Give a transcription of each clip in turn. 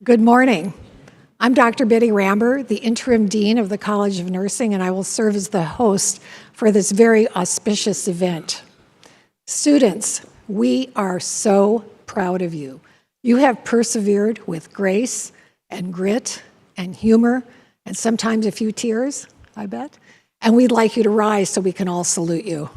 Good morning. I'm Dr. Betty Ramber, the Interim Dean of the College of Nursing, and I will serve as the host for this very auspicious event. Students, we are so proud of you. You have persevered with grace and grit and humor and sometimes a few tears, I bet. And we'd like you to rise so we can all salute you.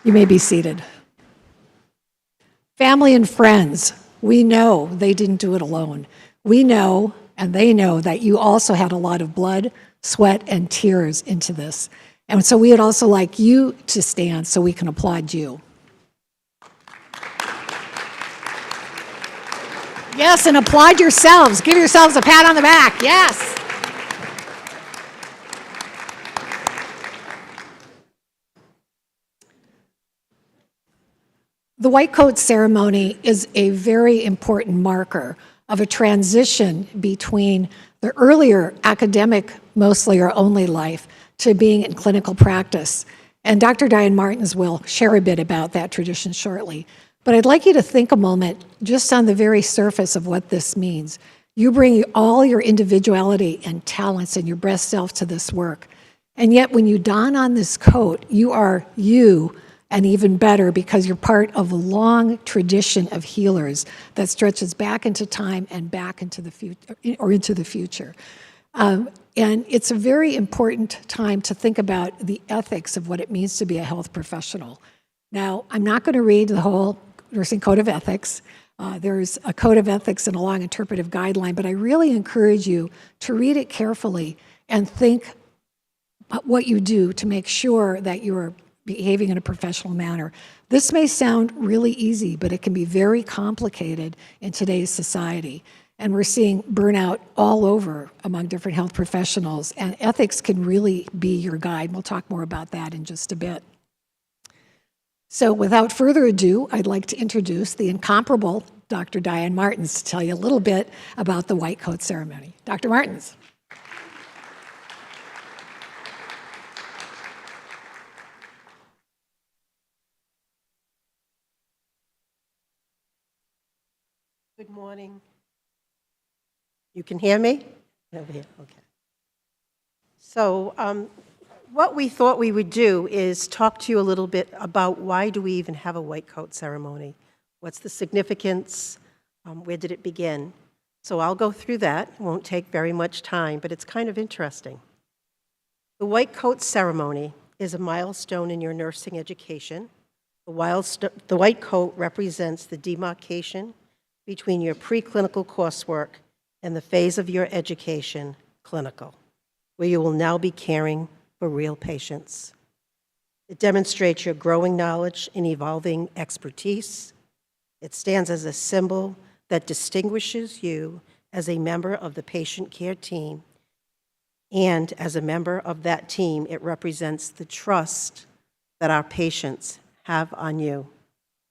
You may be seated. Family and friends, we know they didn't do it alone. We know, and they know, that you also had a lot of blood, sweat, and tears into this. And so we would also like you to stand so we can applaud you. Yes, and applaud yourselves. Give yourselves a pat on the back. Yes. The white coat ceremony is a very important marker of a transition between the earlier academic, mostly or only life, to being in clinical practice. And Dr. Diane Martins will share a bit about that tradition shortly. But I'd like you to think a moment just on the very surface of what this means. You bring all your individuality and talents and your best self to this work. And yet when you don on this coat, you are you, and even better because you're part of a long tradition of healers that stretches back into time and back into the future, or into the future. And it's a very important time to think about the ethics of what it means to be a health professional. Now, I'm not going to read the whole Nursing Code of Ethics. There's a Code of Ethics and a long interpretive guideline, but I really encourage you to read it carefully and think about what you do to make sure that you're behaving in a professional manner. This may sound really easy, but it can be very complicated in today's society. And we're seeing burnout all over among different health professionals, and ethics can really be your guide. We'll talk more about that in just a bit. So without further ado, I'd like to introduce the incomparable Dr. Diane Martins to tell you a little bit about the white coat ceremony. Dr. Martins. Good morning. You can hear me? Over here, okay. So what we thought we would do is talk to you a little bit about why do we even have a white coat ceremony? What's the significance? Where did it begin? So I'll go through that. It won't take very much time, but it's kind of interesting. The white coat ceremony is a milestone in your nursing education. The white coat represents the demarcation between your preclinical coursework and the phase of your education, clinical, where you will now be caring for real patients. It demonstrates your growing knowledge and evolving expertise. It stands as a symbol that distinguishes you as a member of the patient care team. And as a member of that team, it represents the trust that our patients have on you,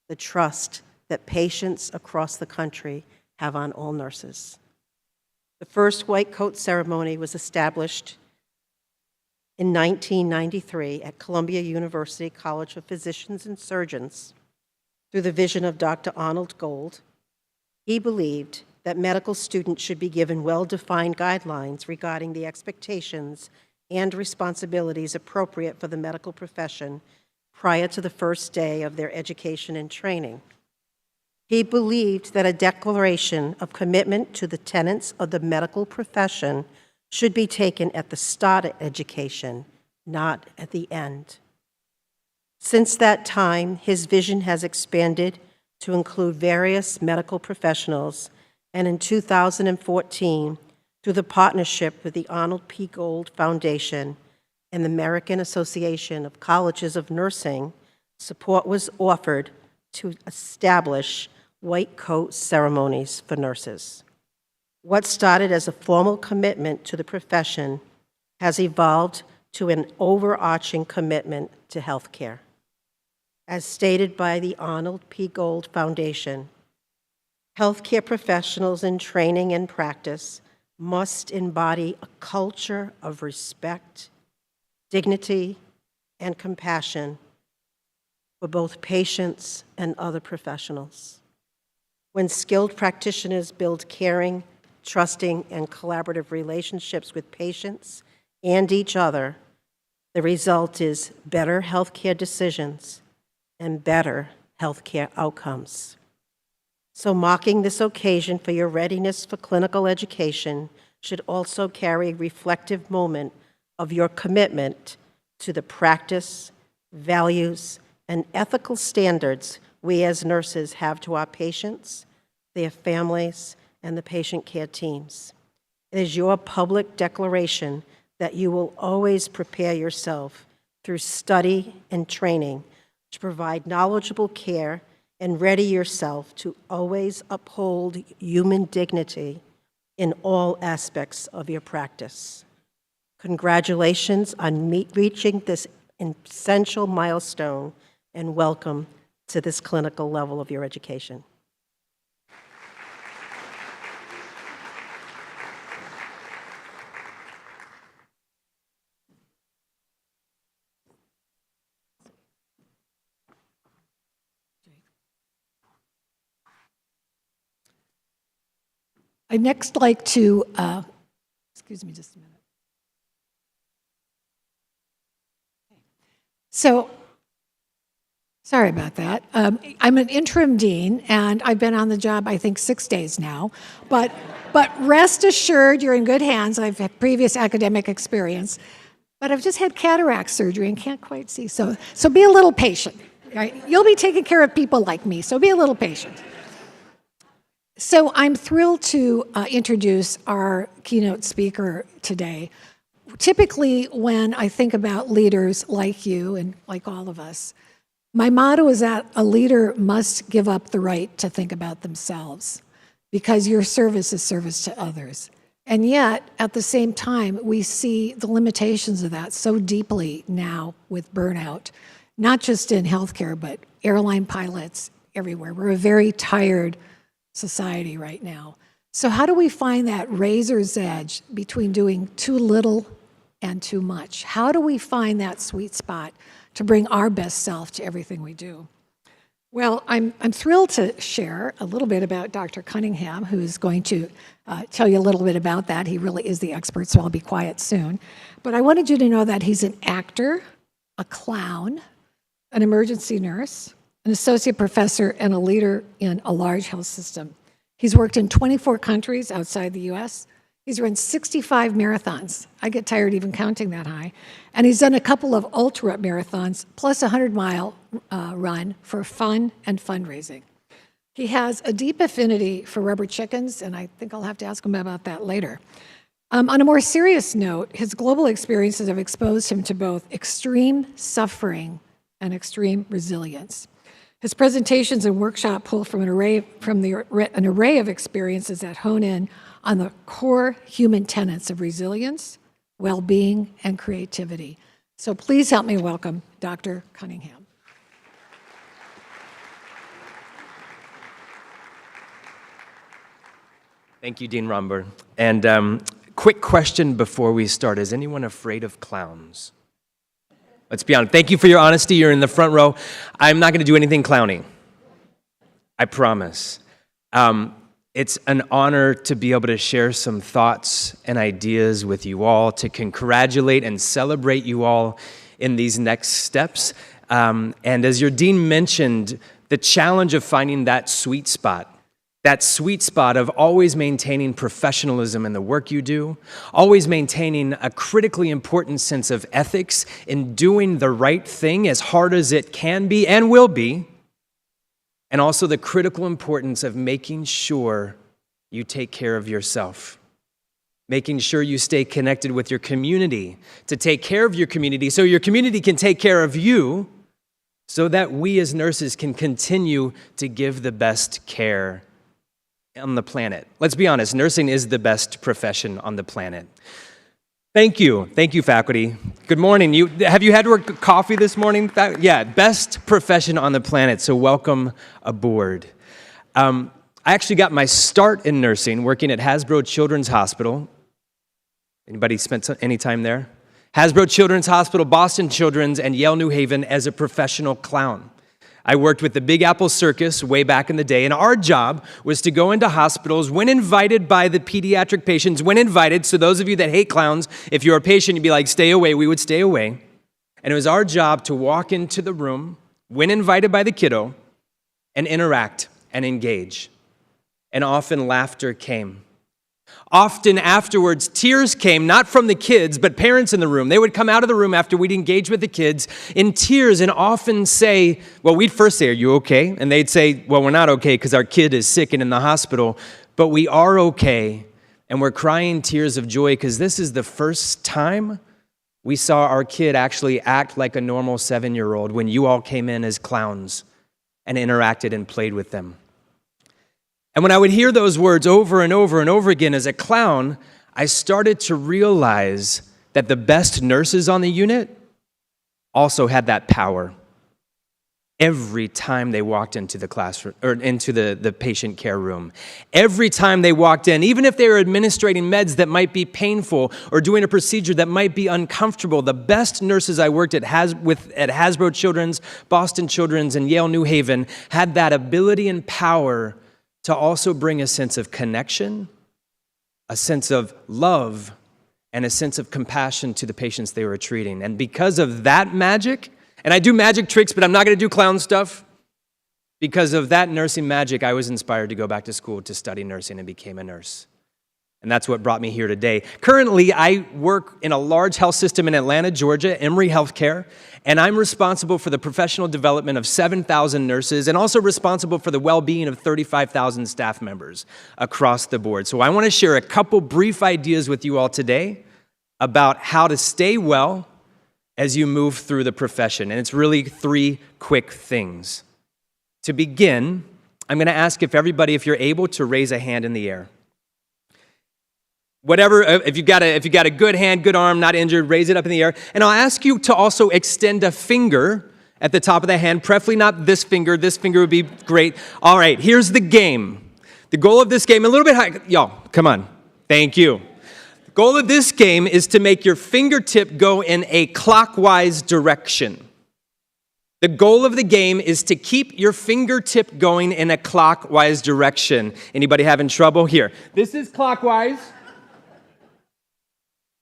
the trust that patients across the country have on all nurses. The first white coat ceremony was established in 1993 at Columbia University College of Physicians and Surgeons through the vision of Dr. Arnold Gold. He believed that medical students should be given well-defined guidelines regarding the expectations and responsibilities appropriate for the medical profession prior to the first day of their education and training. He believed that a declaration of commitment to the tenets of the medical profession should be taken at the start of education, not at the end. Since that time, his vision has expanded to include various medical professionals, and in 2014, through the partnership with the Arnold P. Gold Foundation and the American Association of Colleges of Nursing, support was offered to establish white coat ceremonies for nurses. What started as a formal commitment to the profession has evolved to an overarching commitment to healthcare. As stated by the Arnold P. Gold Foundation, healthcare professionals in training and practice must embody a culture of respect, dignity, and compassion for both patients and other professionals. When skilled practitioners build caring, trusting, and collaborative relationships with patients and each other, the result is better healthcare decisions and better healthcare outcomes. So marking this occasion for your readiness for clinical education should also carry a reflective moment of your commitment to the practice, values, and ethical standards we as nurses have to our patients, their families, and the patient care teams. It is your public declaration that you will always prepare yourself through study and training to provide knowledgeable care and ready yourself to always uphold human dignity in all aspects of your practice. Congratulations on reaching this essential milestone, and welcome to this clinical level of your education. I'd next like to, excuse me just a minute. So, sorry about that. I'm an interim dean, and I've been on the job, I think, 6 days now. But rest assured, you're in good hands. I've had previous academic experience. But I've just had cataract surgery and can't quite see. So be a little patient. Right? You'll be taking care of people like me, so be a little patient. So I'm thrilled to introduce our keynote speaker today. Typically, when I think about leaders like you and like all of us, my motto is that a leader must give up the right to think about themselves, because your service is service to others. And yet, at the same time, we see the limitations of that so deeply now with burnout, not just in healthcare, but airline pilots everywhere. We're a very tired society right now. So how do we find that razor's edge between doing too little and too much? How do we find that sweet spot to bring our best self to everything we do? Well, I'm thrilled to share a little bit about Dr. Cunningham, who is going to tell you a little bit about that. He really is the expert, so I'll be quiet soon. But I wanted you to know that he's an actor, a clown, an emergency nurse, an associate professor, and a leader in a large health system. He's worked in 24 countries outside the US. He's run 65 marathons. I get tired even counting that high. And he's done a couple of ultra marathons, plus a 100-mile run for fun and fundraising. He has a deep affinity for rubber chickens, and I think I'll have to ask him about that later. On a more serious note, his global experiences have exposed him to both extreme suffering and extreme resilience. His presentations and workshop pull from an array of experiences that hone in on the core human tenets of resilience, well-being, and creativity. So please help me welcome Dr. Cunningham. Thank you, Dean Romberg. And quick question before we start. Is anyone afraid of clowns? Let's be honest. Thank you for your honesty. You're in the front row. I'm not going to do anything clowny. I promise. It's an honor to be able to share some thoughts and ideas with you all, to congratulate and celebrate you all in these next steps. And as your dean mentioned, the challenge of finding that sweet spot of always maintaining professionalism in the work you do, always maintaining a critically important sense of ethics in doing the right thing as hard as it can be and will be, and also the critical importance of making sure you take care of yourself, making sure you stay connected with your community to take care of your community so your community can take care of you, so that we as nurses can continue to give the best care on the planet. Let's be honest, nursing is the best profession on the planet. Thank you, faculty. Good morning. Have you had coffee this morning? Yeah, best profession on the planet, so welcome aboard. I actually got my start in nursing working at Hasbro Children's Hospital. Anybody spent any time there? Hasbro Children's Hospital, Boston Children's, and Yale New Haven as a professional clown. I worked with the Big Apple Circus way back in the day, and our job was to go into hospitals when invited by the pediatric patients, so those of you that hate clowns, if you're a patient, you'd be like, stay away, we would stay away. And it was our job to walk into the room when invited by the kiddo and interact and engage. And often laughter came. Often afterwards, tears came, not from the kids, but parents in the room. They would come out of the room after we'd engage with the kids in tears and often say, well, we'd first say, are you okay? And they'd say, well, we're not okay because our kid is sick and in the hospital, but we are okay. And we're crying tears of joy because this is the first time we saw our kid actually act like a normal 7-year-old when you all came in as clowns and interacted and played with them. And when I would hear those words over and over and over again as a clown, I started to realize that the best nurses on the unit also had that power. Every time they walked into the classroom or into the patient care room, every time they walked in, even if they were administrating meds that might be painful or doing a procedure that might be uncomfortable, the best nurses I worked at Hasbro Children's, Boston Children's, and Yale New Haven had that ability and power to also bring a sense of connection, a sense of love, and a sense of compassion to the patients they were treating. And because of that magic, and I do magic tricks, but I'm not going to do clown stuff, because of that nursing magic, I was inspired to go back to school to study nursing and became a nurse. And that's what brought me here today. Currently, I work in a large health system in Atlanta, Georgia, Emory Healthcare, and I'm responsible for the professional development of 7,000 nurses and also responsible for the well-being of 35,000 staff members across the board. So I want to share a couple brief ideas with you all today about how to stay well as you move through the profession. And it's really 3 quick things. To begin, I'm going to ask if you're able to raise a hand in the air. Whatever, if you got a good hand, good arm, not injured, raise it up in the air. And I'll ask you to also extend a finger at the top of the hand, preferably not this finger. This finger would be great. All right, here's the game. The goal of this game, a little bit high. Y'all, come on. Thank you. The goal of this game is to make your fingertip go in a clockwise direction. The goal of the game is to keep your fingertip going in a clockwise direction. Anybody having trouble? Here. This is clockwise.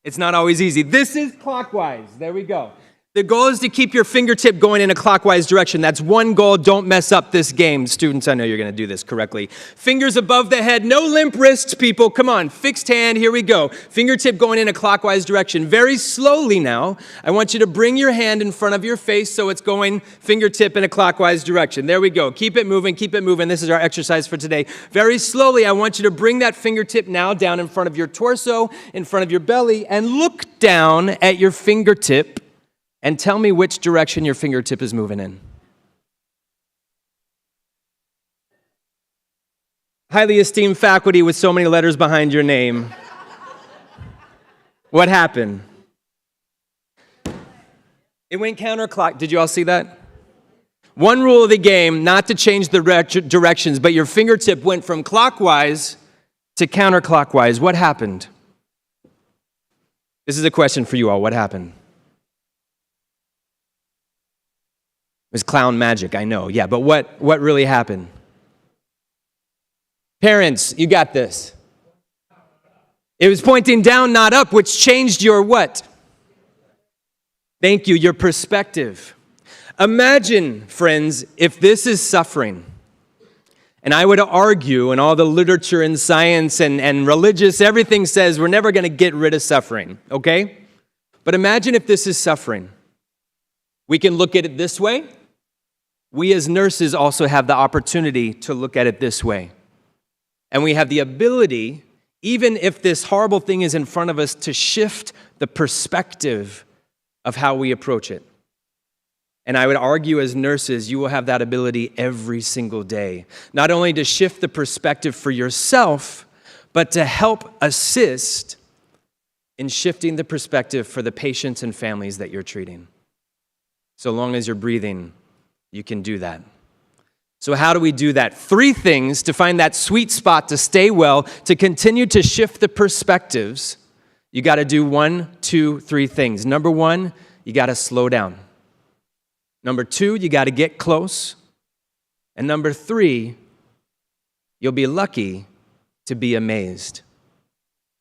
It's not always easy. This is clockwise. There we go. The goal is to keep your fingertip going in a clockwise direction. That's one goal. Don't mess up this game. Students, I know you're going to do this correctly. Fingers above the head. No limp wrists, people. Come on. Fixed hand. Here we go. Fingertip going in a clockwise direction. Very slowly now, I want you to bring your hand in front of your face so it's going fingertip in a clockwise direction. There we go. Keep it moving. Keep it moving. This is our exercise for today. Very slowly, I want you to bring that fingertip now down in front of your torso, in front of your belly, and look down at your fingertip and tell me which direction your fingertip is moving in. Highly esteemed faculty with so many letters behind your name. What happened? It went counterclockwise. Did you all see that? One rule of the game, not to change the directions, but your fingertip went from clockwise to counterclockwise, what happened? This is a question for you all. What happened? It was clown magic, I know. Yeah, but what really happened? Parents, you got this. It was pointing down, not up, which changed your what? Thank you, your perspective. Imagine, friends, if this is suffering. And I would argue, and all the literature and science and religious, everything says we're never going to get rid of suffering, okay? But imagine if this is suffering. We can look at it this way. We as nurses also have the opportunity to look at it this way. And we have the ability, even if this horrible thing is in front of us, to shift the perspective of how we approach it. And I would argue as nurses, you will have that ability every single day. Not only to shift the perspective for yourself, but to help assist in shifting the perspective for the patients and families that you're treating. So long as you're breathing, you can do that. So how do we do that? 3 things to find that sweet spot to stay well, to continue to shift the perspectives. You got to do 1, 2, 3 things. Number 1, you got to slow down. Number 2, you got to get close. And number 3, you'll be lucky to be amazed.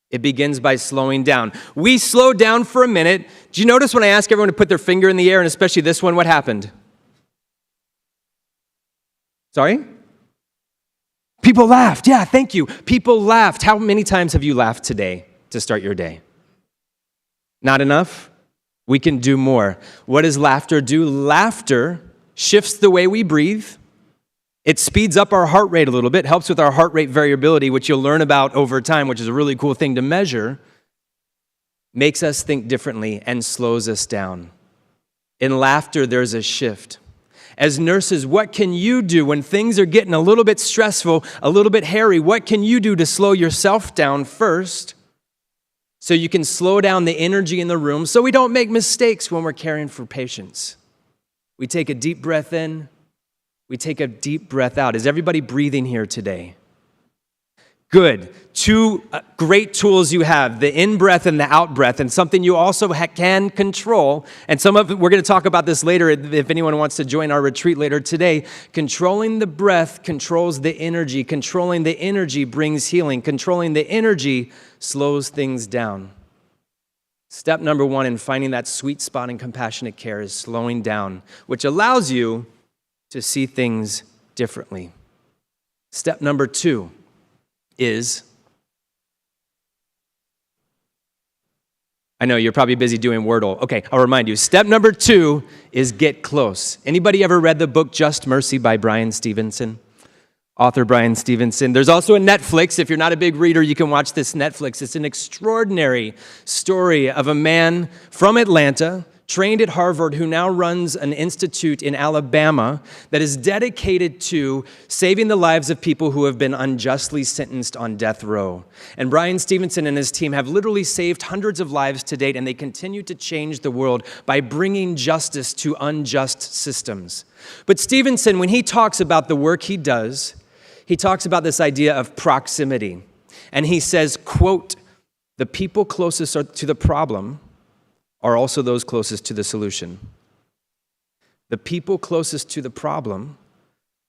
It begins by slowing down. We slow down for a minute. Do you notice when I ask everyone to put their finger in the air, and especially this one, what happened? Sorry? People laughed. Yeah, thank you. People laughed. How many times have you laughed today to start your day? Not enough? We can do more. What does laughter do? Laughter shifts the way we breathe. It speeds up our heart rate a little bit, helps with our heart rate variability, which you'll learn about over time, which is a really cool thing to measure, makes us think differently and slows us down. In laughter, there's a shift. As nurses, what can you do when things are getting a little bit stressful, a little bit hairy? What can you do to slow yourself down first so you can slow down the energy in the room so we don't make mistakes when we're caring for patients? We take a deep breath in. We take a deep breath out. Is everybody breathing here today? Good. 2 great tools you have, the in-breath and the out-breath, and something you also can control. And some of it, we're going to talk about this later if anyone wants to join our retreat later today. Controlling the breath controls the energy. Controlling the energy brings healing. Controlling the energy slows things down. Step number 1 in finding that sweet spot in compassionate care is slowing down, which allows you to see things differently. Step number 2 is, I know you're probably busy doing Wordle. Okay, I'll remind you. Step number 2 is get close. Anybody ever read the book Just Mercy by Brian Stevenson? Author Brian Stevenson. There's also a Netflix. If you're not a big reader, you can watch this Netflix. It's an extraordinary story of a man from Atlanta, trained at Harvard, who now runs an institute in Alabama that is dedicated to saving the lives of people who have been unjustly sentenced on death row. And Brian Stevenson and his team have literally saved hundreds of lives to date, and they continue to change the world by bringing justice to unjust systems. But Stevenson, when he talks about the work he does, he talks about this idea of proximity. And he says, quote, "The people closest to the problem are also those closest to the solution." The people closest to the problem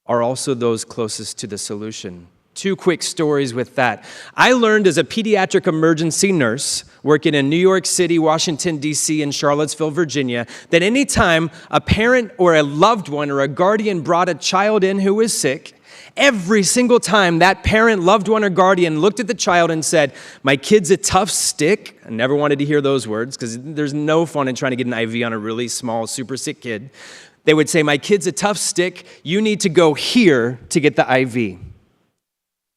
are also those closest to the solution. 2 quick stories with that. I learned as a pediatric emergency nurse working in New York City, Washington, D.C., and Charlottesville, Virginia, that anytime a parent or a loved one or a guardian brought a child in who was sick, every single time that parent, loved one, or guardian looked at the child and said, "My kid's a tough stick." I never wanted to hear those words because there's no fun in trying to get an IV on a really small, super sick kid. They would say, "My kid's a tough stick. You need to go here to get the IV."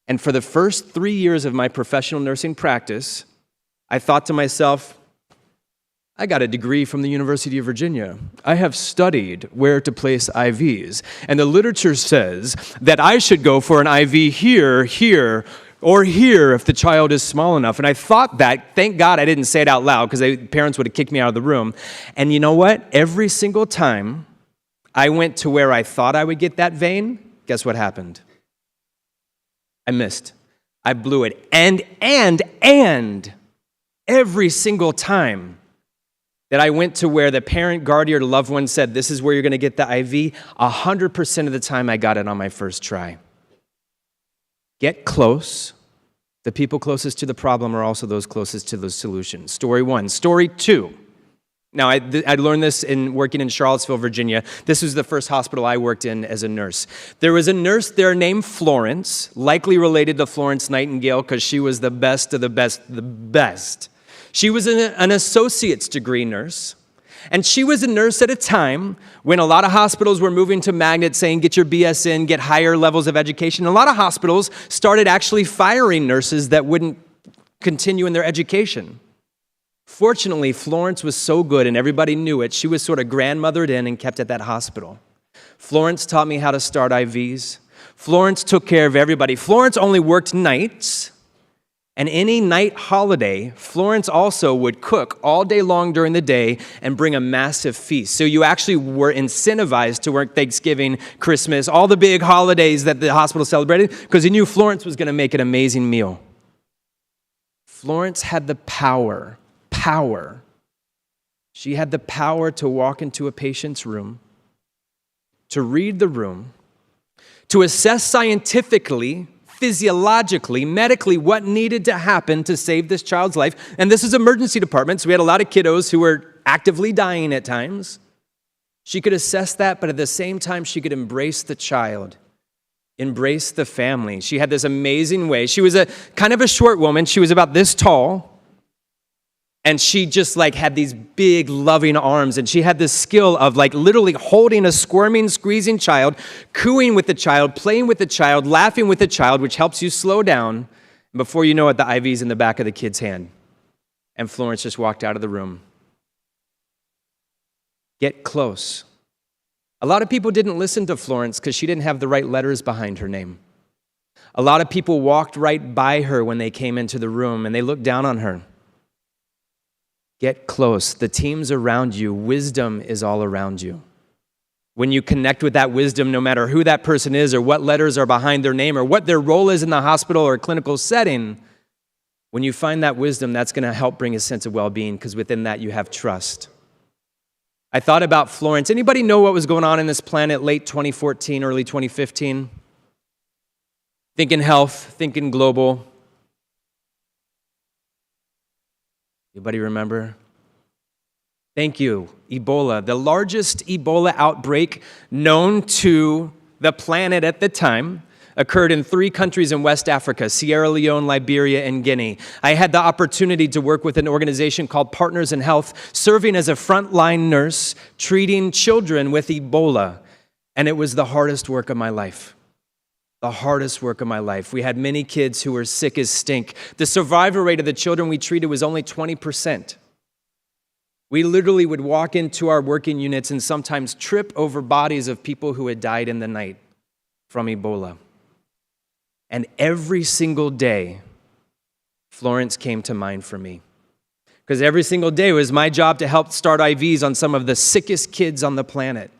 And for the first 3 years of my professional nursing practice, I thought to myself, I got a degree from the University of Virginia. I have studied where to place IVs. And the literature says that I should go for an IV here, here, or here if the child is small enough. And I thought that, thank God I didn't say it out loud because parents would have kicked me out of the room. And you know what? Every single time I went to where I thought I would get that vein, guess what happened? I missed. I blew it. And every single time that I went to where the parent, guardian, or loved one said, this is where you're going to get the IV, 100% of the time I got it on my first try. Get close. The people closest to the problem are also those closest to the solution. Story 1. Story 2. Now, I learned this in working in Charlottesville, Virginia. This was the first hospital I worked in as a nurse. There was a nurse there named Florence, likely related to Florence Nightingale because she was the best of the best, the best. She was an associate's degree nurse, and she was a nurse at a time when a lot of hospitals were moving to magnet saying, get your BS in, get higher levels of education. A lot of hospitals started actually firing nurses that wouldn't continue in their education. Fortunately, Florence was so good and everybody knew it, she was sort of grandmothered in and kept at that hospital. Florence taught me how to start IVs. Florence took care of everybody. Florence only worked nights, and any night holiday, Florence also would cook all day long during the day and bring a massive feast. So you actually were incentivized to work Thanksgiving, Christmas, all the big holidays that the hospital celebrated, because you knew Florence was going to make an amazing meal. Florence had the power. She had the power to walk into a patient's room, to read the room, to assess scientifically, physiologically, medically what needed to happen to save this child's life. And this is emergency department, so we had a lot of kiddos who were actively dying at times. She could assess that, but at the same time, she could embrace the child, embrace the family. She had this amazing way. She was a kind of a short woman. She was about this tall. And she just had these big loving arms, and she had this skill of literally holding a squirming, squeezing child, cooing with the child, playing with the child, laughing with the child, which helps you slow down. And before you know it, the IV's in the back of the kid's hand. And Florence just walked out of the room. Get close. A lot of people didn't listen to Florence because she didn't have the right letters behind her name. A lot of people walked right by her when they came into the room, and they looked down on her. Get close. The team's around you. Wisdom is all around you. When you connect with that wisdom, no matter who that person is or what letters are behind their name or what their role is in the hospital or clinical setting, when you find that wisdom, that's going to help bring a sense of well-being because within that you have trust. I thought about Florence. Anybody know what was going on in this planet late 2014, early 2015? Thinking health, thinking global. Anybody remember? Thank you. Ebola, the largest Ebola outbreak known to the planet at the time, occurred in 3 countries in West Africa, Sierra Leone, Liberia, and Guinea. I had the opportunity to work with an organization called Partners in Health, serving as a frontline nurse, treating children with Ebola. And it was the hardest work of my life. The hardest work of my life. We had many kids who were sick as stink. The survival rate of the children we treated was only 20%. We literally would walk into our working units and sometimes trip over bodies of people who had died in the night from Ebola. And every single day, Florence came to mind for me. Because every single day it was my job to help start IVs on some of the sickest kids on the planet.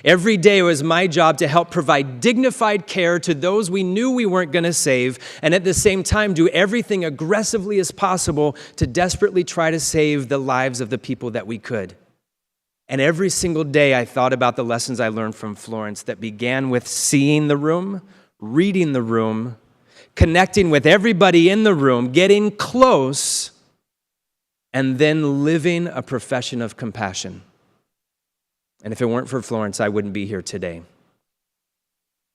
Every day it was my job to help provide dignified care to those we knew we weren't going to save, and at the same time do everything aggressively as possible to desperately try to save the lives of the people that we could. And every single day I thought about the lessons I learned from Florence that began with seeing the room, reading the room, connecting with everybody in the room, getting close, and then living a profession of compassion. And if it weren't for Florence, I wouldn't be here today.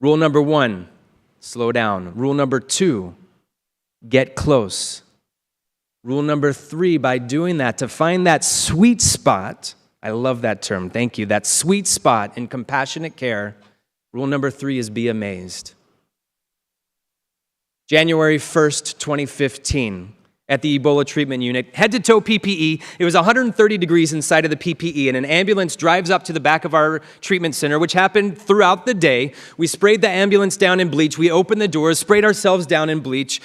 Rule number 1, slow down. Rule number 2, get close. Rule number 3, by doing that, to find that sweet spot, I love that term, thank you, that sweet spot in compassionate care. Rule number 3 is be amazed. January 1st, 2015. At the Ebola treatment unit, head-to-toe PPE. It was 130 degrees inside of the PPE, and an ambulance drives up to the back of our treatment center, which happened throughout the day. We sprayed the ambulance down in bleach. We opened the doors, sprayed ourselves down in bleach,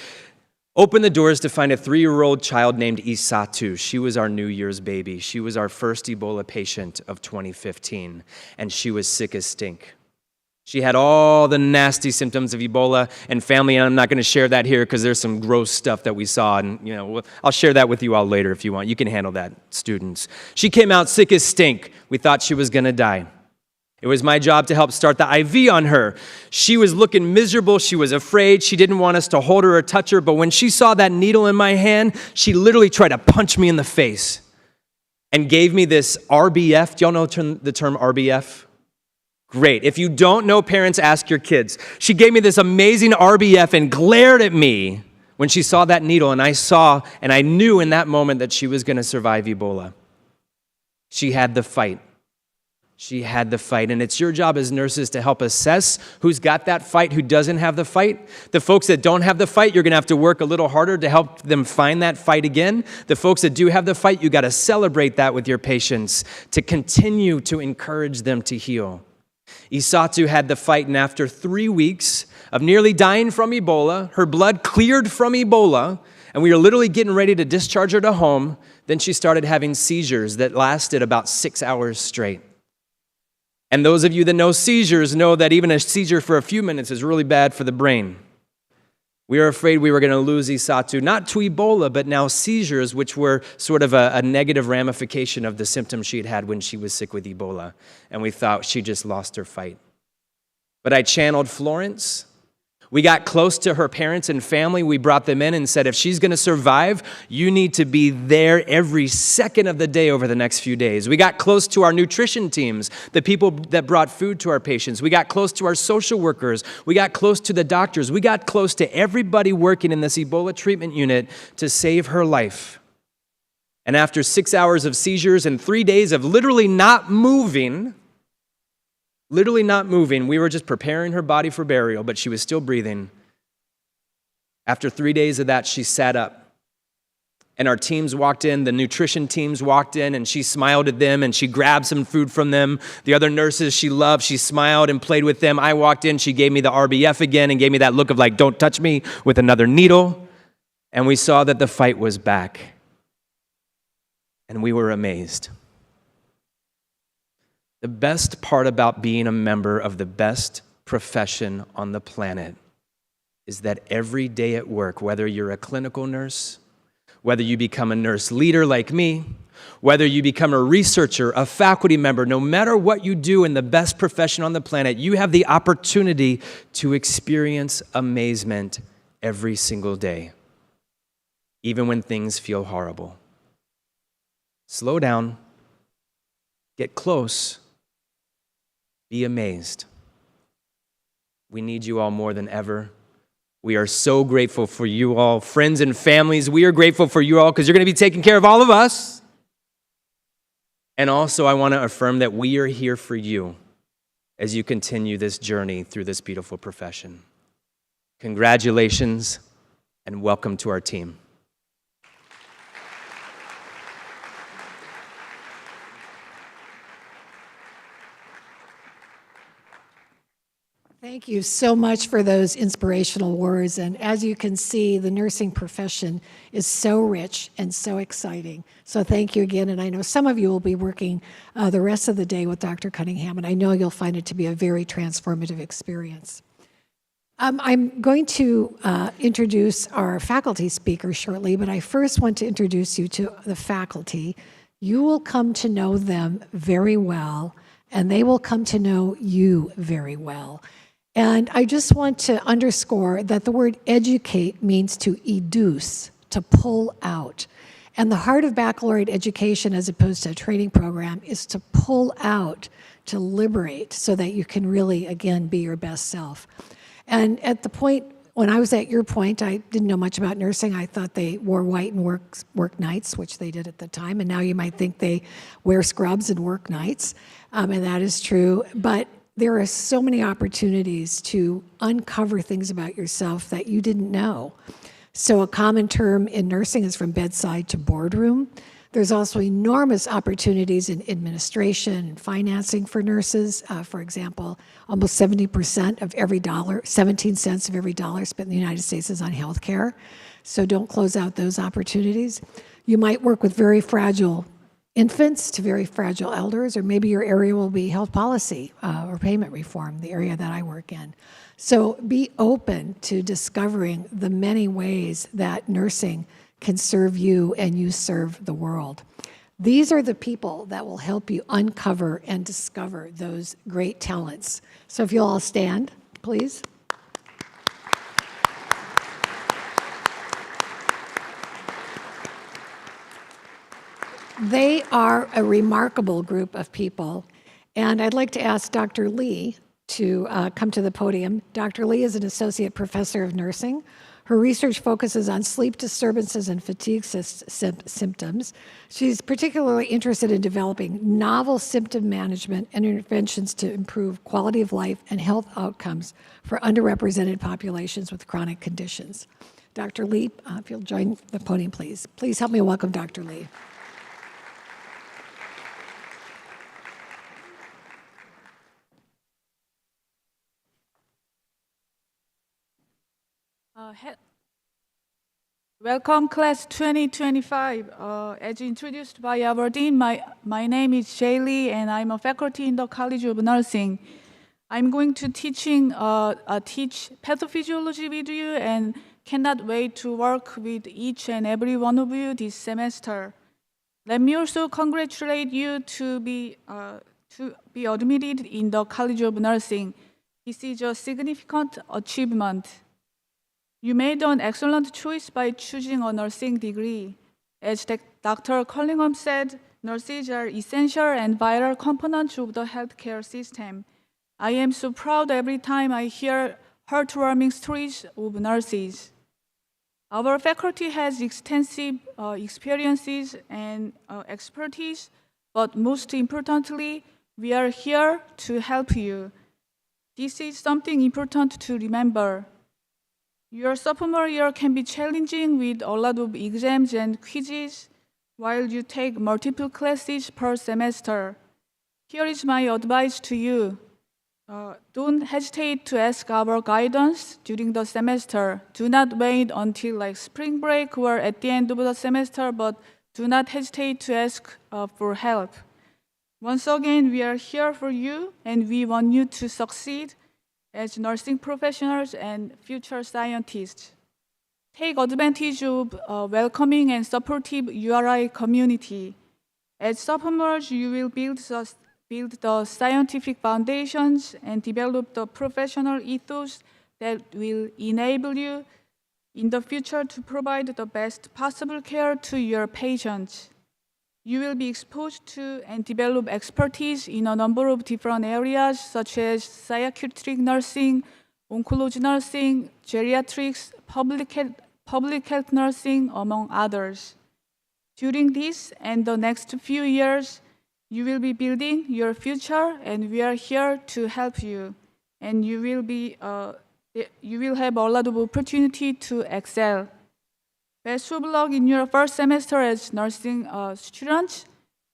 opened the doors to find a 3-year-old child named Isatu. She was our New Year's baby. She was our first Ebola patient of 2015, and she was sick as stink. She had all the nasty symptoms of Ebola and family, and I'm not going to share that here because there's some gross stuff that we saw, and I'll share that with you all later if you want. You can handle that, students. She came out sick as stink. We thought she was going to die. It was my job to help start the IV on her. She was looking miserable. She was afraid. She didn't want us to hold her or touch her, but when she saw that needle in my hand, she literally tried to punch me in the face and gave me this RBF. Do y'all know the term RBF? Great. If you don't know, parents, ask your kids. She gave me this amazing RBF and glared at me when she saw that needle, and I knew in that moment that she was going to survive Ebola. She had the fight. She had the fight, and it's your job as nurses to help assess who's got that fight, who doesn't have the fight. The folks that don't have the fight, you're going to have to work a little harder to help them find that fight again. The folks that do have the fight, you got to celebrate that with your patients to continue to encourage them to heal. Isatu had the fight, and after 3 weeks of nearly dying from Ebola, her blood cleared from Ebola, and we were literally getting ready to discharge her to home. Then she started having seizures that lasted about 6 hours straight. And those of you that know seizures know that even a seizure for a few minutes is really bad for the brain. We were afraid we were going to lose Isatu, not to Ebola, but now seizures, which were sort of a negative ramification of the symptoms she had had when she was sick with Ebola. And we thought she just lost her fight. But I channeled Florence. We got close to her parents and family. We brought them in and said, if she's going to survive, you need to be there every second of the day over the next few days. We got close to our nutrition teams, the people that brought food to our patients. We got close to our social workers. We got close to the doctors. We got close to everybody working in this Ebola treatment unit to save her life. And after 6 hours of seizures and 3 days of literally not moving, we were just preparing her body for burial, but she was still breathing. After 3 days of that, she sat up. And our teams walked in, the nutrition teams walked in, and she smiled at them, and she grabbed some food from them. The other nurses she loved, she smiled and played with them. I walked in, she gave me the RBF again and gave me that look of like, don't touch me, with another needle. And we saw that the fight was back. And we were amazed. The best part about being a member of the best profession on the planet is that every day at work, whether you're a clinical nurse, whether you become a nurse leader like me, whether you become a researcher, a faculty member, no matter what you do in the best profession on the planet, you have the opportunity to experience amazement every single day, even when things feel horrible. Slow down, get close, be amazed. We need you all more than ever. We are so grateful for you all. Friends and families, we are grateful for you all because you're going to be taking care of all of us. And also, I want to affirm that we are here for you as you continue this journey through this beautiful profession. Congratulations and welcome to our team. Thank you so much for those inspirational words. And as you can see, the nursing profession is so rich and so exciting. So thank you again. And I know some of you will be working the rest of the day with Dr. Cunningham, and I know you'll find it to be a very transformative experience. I'm going to introduce our faculty speakers shortly, but I first want to introduce you to the faculty. You will come to know them very well, and they will come to know you very well. And I just want to underscore that the word educate means to educe, to pull out. And the heart of baccalaureate education, as opposed to a training program, is to pull out, to liberate, so that you can really, again, be your best self. And at the point, when I was at your point, I didn't know much about nursing. I thought they wore white and work nights, which they did at the time. And now you might think they wear scrubs and work nights. And that is true. But there are so many opportunities to uncover things about yourself that you didn't know. So a common term in nursing is from bedside to boardroom. There's also enormous opportunities in administration and financing for nurses. For example, almost 70% of every dollar, 17 cents of every dollar spent in the United States is on healthcare. So don't close out those opportunities. You might work with very fragile infants to very fragile elders, or maybe your area will be health policy or payment reform, the area that I work in. So be open to discovering the many ways that nursing can serve you and you serve the world. These are the people that will help you uncover and discover those great talents. So if you'll all stand, please. They are a remarkable group of people, and I'd like to ask Dr. Lee to come to the podium. Dr. Lee is an associate professor of nursing. Her research focuses on sleep disturbances and fatigue symptoms. She's particularly interested in developing novel symptom management and interventions to improve quality of life and health outcomes for underrepresented populations with chronic conditions. Dr. Lee, if you'll join the podium, please. Please help me welcome Dr. Lee. Welcome, class 2025. As introduced by our dean, my name is Jay Lee, and I'm a faculty in the College of Nursing. I'm going to teach pathophysiology with you, and cannot wait to work with each and every one of you this semester. Let me also congratulate you to be admitted in the College of Nursing. This is a significant achievement. You made an excellent choice by choosing a nursing degree. As Dr. Collingham said, nurses are essential and vital components of the healthcare system. I am so proud every time I hear heartwarming stories of nurses. Our faculty has extensive experiences and expertise, but most importantly, we are here to help you. This is something important to remember. Your sophomore year can be challenging with a lot of exams and quizzes while you take multiple classes per semester. Here is my advice to you. Don't hesitate to ask our guidance during the semester. Do not wait until spring break or at the end of the semester, but do not hesitate to ask for help. Once again, we are here for you, and we want you to succeed as nursing professionals and future scientists. Take advantage of a welcoming and supportive URI community. As sophomores, you will build the scientific foundations and develop the professional ethos that will enable you in the future to provide the best possible care to your patients. You will be exposed to and develop expertise in a number of different areas such as psychiatric nursing, oncology nursing, geriatrics, public health nursing, among others. During this and the next few years, you will be building your future, and we are here to help you. And you will have a lot of opportunity to excel. Best of luck in your first semester as nursing students,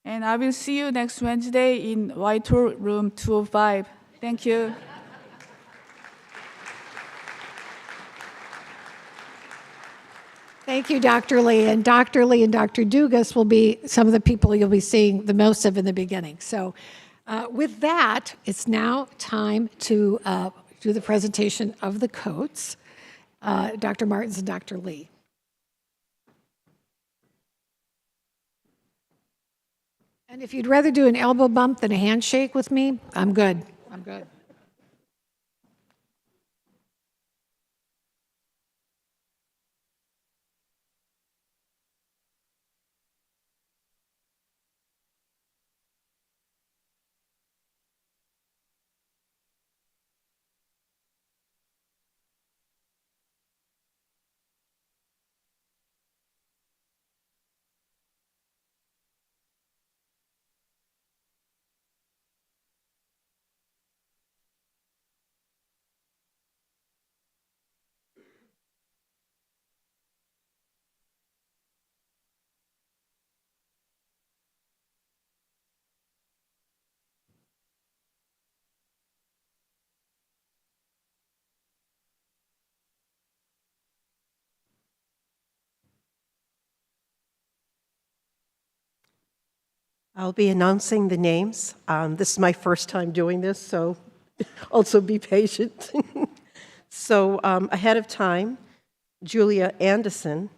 and I will see you next Wednesday in White Room 205. Thank you. Thank you, Dr. Lee. And Dr. Lee and Dr. Dugas will be some of the people you'll be seeing the most of in the beginning. So with that, it's now time to do the presentation of the coats. Dr. Martins and Dr. Lee. And if you'd rather do an elbow bump than a handshake with me, I'm good. I'm good. I'll be announcing the names. This is my first time doing this, so also be patient. So ahead of time, Julia Anderson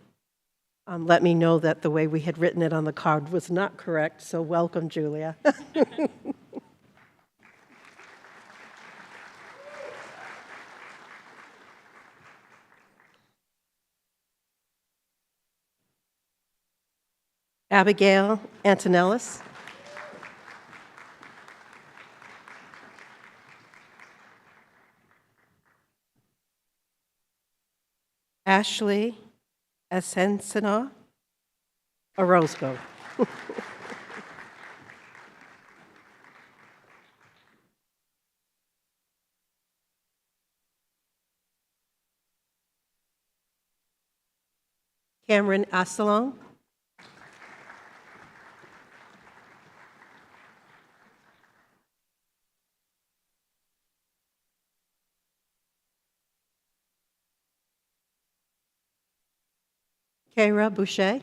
let me know that the way we had written it on the card was not correct, so welcome, Julia. Abigail Antonellis. Ashley Asensina Orozco. Cameron Asalong. Kara Boucher.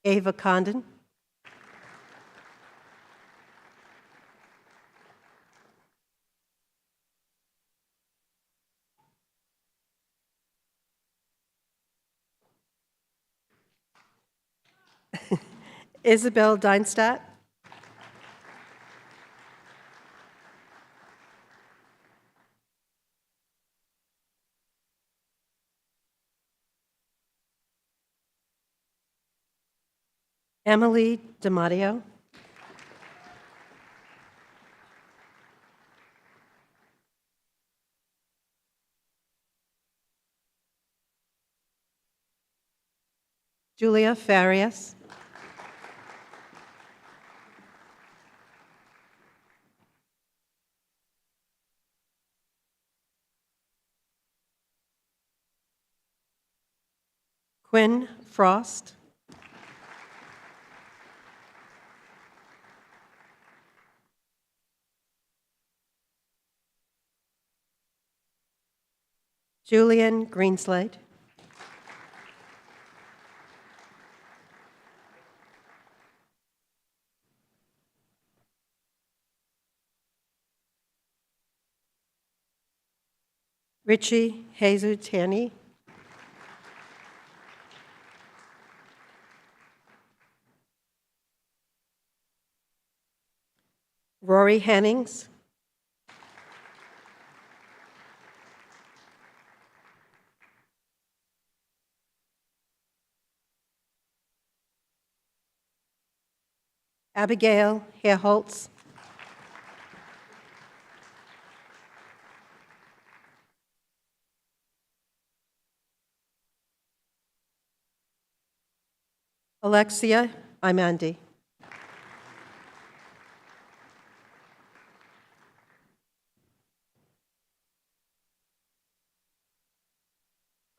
Ava Condon. Isabel Deinstadt. Emily DiMatteo. Julia Farias. Quinn Frost. Julian Greenslade. Richie Hazutani. Rory Hennings. Abigail Herholtz. Alexia Imandi.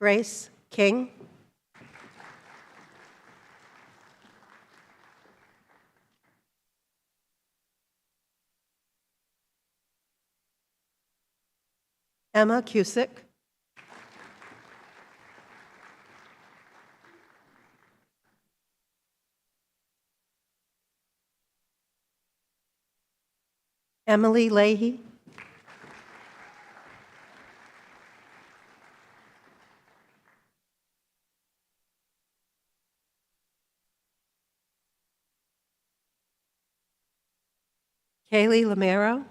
Grace King. Emma Cusick. Emily Leahy. Kaylee Lamero.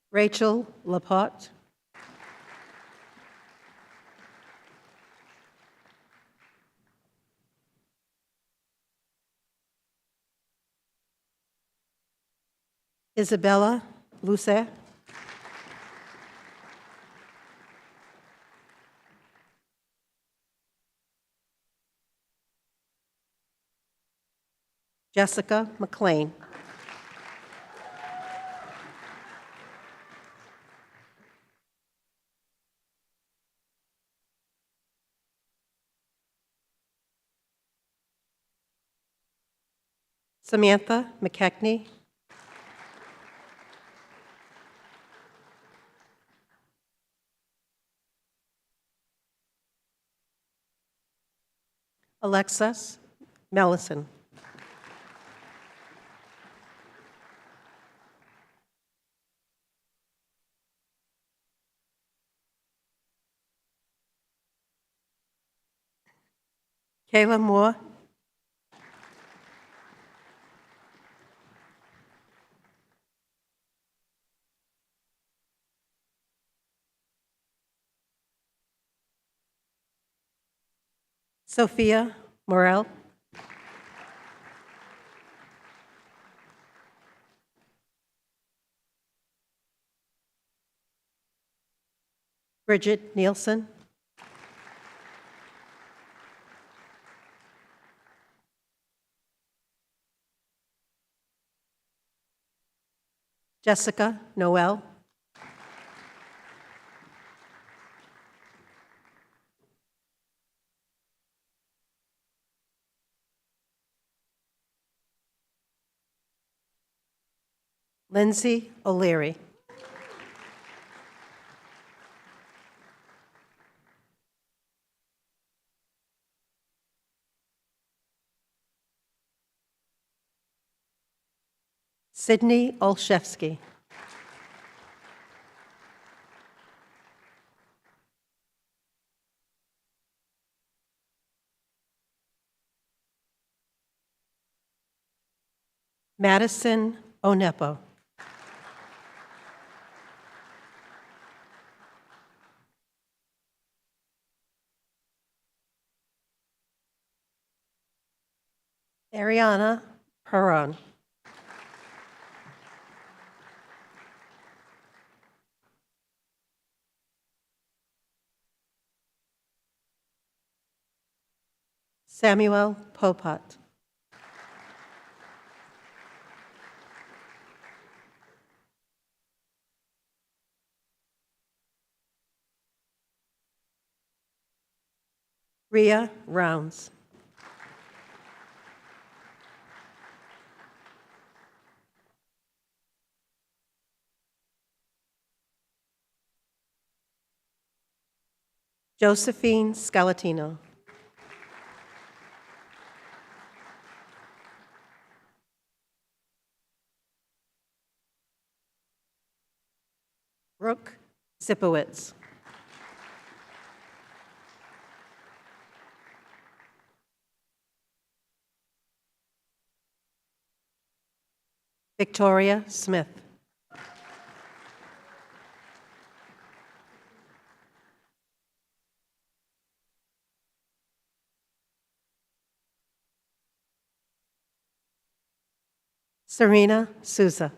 Rachel Laporte. Isabella Luce. Jessica McLean. Samantha McKechnie. Alexis Mellison. Kayla Moore. Sophia Morel. Bridget Nielsen. Jessica Noel. Lindsay O'Leary. Sydney Olszewski. Madison Onepo. Ariana Perron. Samuel Popat. Rhea Rounds. Josephine Scalatino. Brooke Zipowitz. Victoria Smith. Serena Souza.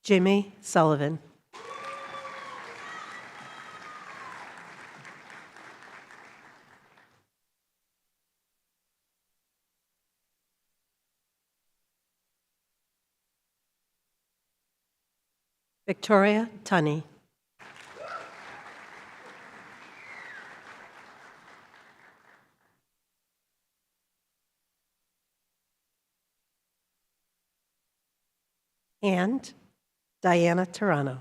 Jimmy Sullivan. Victoria Tunney. And Diana Turano.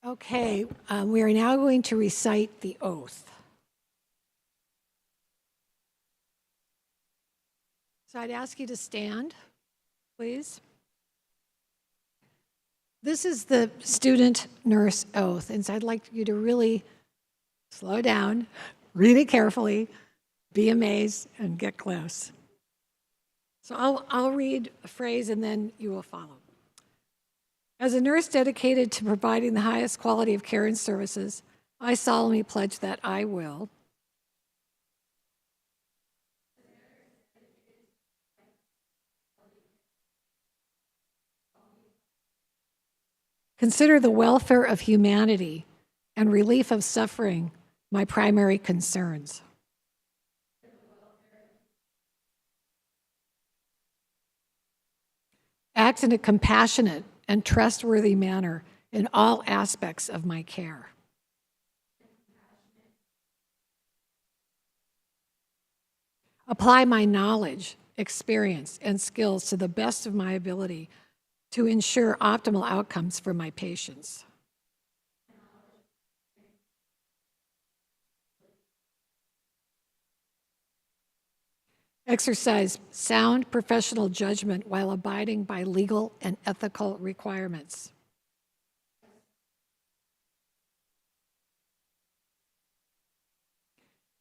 Okay, we are now going to recite the oath. So I'd ask you to stand, please. This is the student nurse oath, and so I'd like you to really slow down, read it carefully, be amazed, and get close. So I'll read a phrase and then you will follow. As a nurse dedicated to providing the highest quality of care and services, I solemnly pledge that I will Consider the welfare of humanity and relief of suffering my primary concerns. Act in a compassionate and trustworthy manner in all aspects of my care. Apply my knowledge, experience, and skills to the best of my ability to ensure optimal outcomes for my patients. Exercise sound professional judgment while abiding by legal and ethical requirements.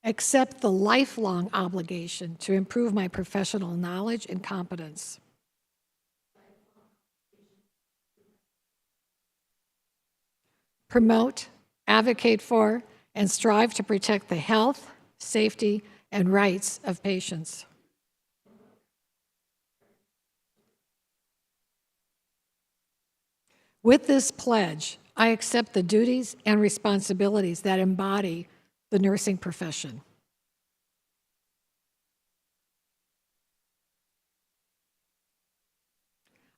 Accept the lifelong obligation to improve my professional knowledge and competence. Promote, advocate for, and strive to protect the health, safety, and rights of patients. With this pledge, I accept the duties and responsibilities that embody the nursing profession.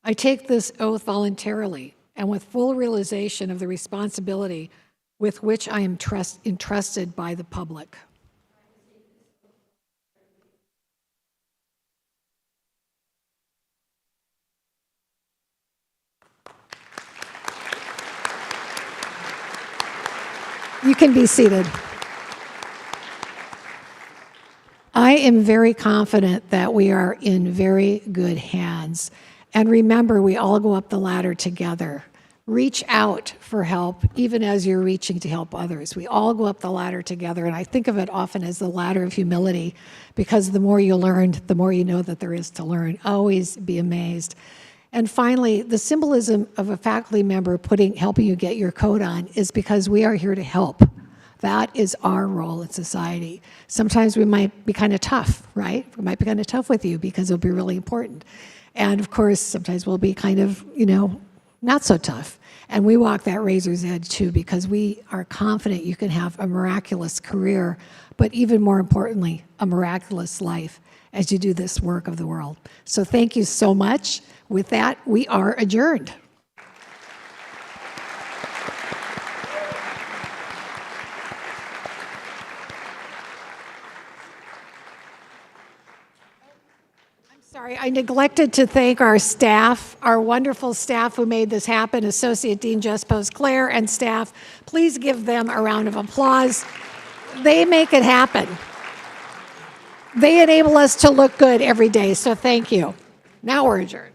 I take this oath voluntarily and with full realization of the responsibility with which I am entrusted by the public. You can be seated. I am very confident that we are in very good hands. And remember, we all go up the ladder together. Reach out for help, even as you're reaching to help others. We all go up the ladder together, and I think of it often as the ladder of humility, because the more you learn, the more you know that there is to learn. Always be amazed. And finally, the symbolism of a faculty member helping you get your coat on is because we are here to help. That is our role in society. Sometimes we might be kind of tough, right? We might be kind of tough with you because it'll be really important. And of course, sometimes we'll be kind of, not so tough. And we walk that razor's edge too, because we are confident you can have a miraculous career, but even more importantly, a miraculous life as you do this work of the world. So thank you so much. With that, we are adjourned. Sorry, I neglected to thank our staff, our wonderful staff who made this happen, Associate Dean Jess Post-Claire and staff. Please give them a round of applause. They make it happen. They enable us to look good every day, so thank you. Now we're adjourned.